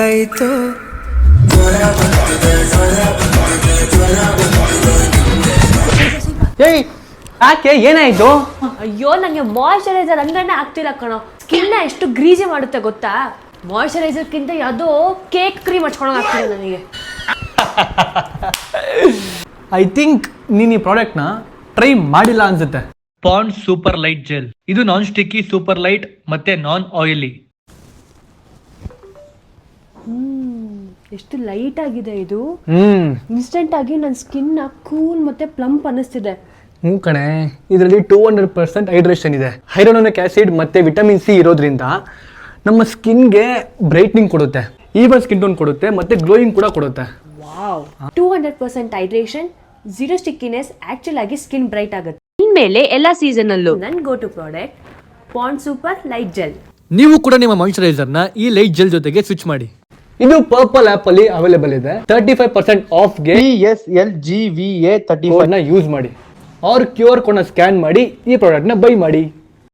ಏಯ್ ಯಾಕೆ ಏನಾಯ್ತು? ಅಯ್ಯೋ ನಂಗೆ ಮಾಯಶ್ಚರೈಸರ್ ಅಂಗನೇ ಆಗ್ತಿಲ್ಲ ಕಣೋ. ಸ್ಕಿನ್ ಎಷ್ಟು ಗ್ರೀಸಿ ಮಾಡುತ್ತೆ ಗೊತ್ತಾ? ಮಾಯಶ್ಚರೈಸರ್ಗಿಂತ ಯಾವುದೋ ಕೇಕ್ ಕ್ರೀಮ್ ಹಚ್ಕೊಳಂಗ್ ಆಗ್ತಿದೆ ನನಗೆ. ಐ ಥಿಂಕ್ ನೀನು ಈ ಪ್ರಾಡಕ್ಟ್ನ ಟ್ರೈ ಮಾಡಿಲ್ಲ ಅನ್ಸುತ್ತೆ. ಪಾಂಡ್ಸ್ ಸೂಪರ್ ಲೈಟ್ ಜೆಲ್ ಇದು ನಾನ್ ಸ್ಟಿಕ್ಕಿ, ಸೂಪರ್ ಲೈಟ್ ಮತ್ತೆ ನಾನ್ ಆಯಿಲಿ. ಎಷ್ಟು ಲೈಟ್ ಆಗಿದೆ ಇದು. ಇನ್ಸ್ಟೆಂಟ್ ಆಗಿ ನನ್ನ ಸ್ಕಿನ್ ಕೂಲ್ ಮತ್ತೆ ಪ್ಲಂಪ್ ಅನ್ನಿಸ್ತಿದೆ. ಕಣೆ, ಇದರಲ್ಲಿ 200% ಹೈಡ್ರೇಷನ್ ಇದೆ. ಹೈರೋನಿಕ್ ಆಸಿಡ್ ಮತ್ತೆ ವಿಟಮಿನ್ ಸಿ ಇರೋದ್ರಿಂದ ನಮ್ಮ ಸ್ಕಿನ್ಗೆ ಬ್ರೈಟ್ನಿಂಗ್ ಕೊಡುತ್ತೆ, ಈವನ್ ಸ್ಕಿನ್ ಟೋನ್ ಕೊಡುತ್ತೆ ಮತ್ತೆ ಗ್ಲೋಯಿಂಗ್ ಕೂಡ ಕೊಡುತ್ತೆ. ವಾವ್, 200% ಹೈಡ್ರೇಷನ್, 0 ಸ್ಟಿಕ್ಕಿನೆಸ್, ಆಕ್ಚುಲ್ ಆಗಿ ಸ್ಕಿನ್ ಬ್ರೈಟ್ ಆಗುತ್ತೆ. ಇನ್ಮೇಲೆ ಎಲ್ಲ ಸೀಸನ್ ಅಲ್ಲೂ ನನ್ನ go to product Pond's super light gel. ನೀವು ಕೂಡ ನಿಮ್ಮ ಮಾಯಿಶ್ಚರೈಸರ್ನ ಈ ಲೈಟ್ ಜೆಲ್ ಜೊತೆಗೆ ಸ್ವಿಚ್ ಮಾಡಿ. ಇದು ಪರ್ಪಲ್ ಆಪ್ ಅಲ್ಲಿ ಅವೈಲೇಬಲ್ ಇದೆ. 35% ಆಫ್ಗೆ PSLGVA35 ನ ಯೂಸ್ ಮಾಡಿ. ಅವ್ರ QR ಕೋಡ್ನ ಸ್ಕ್ಯಾನ್ ಮಾಡಿ ಈ ಪ್ರಾಡಕ್ಟ್ನ ಬೈ ಮಾಡಿ.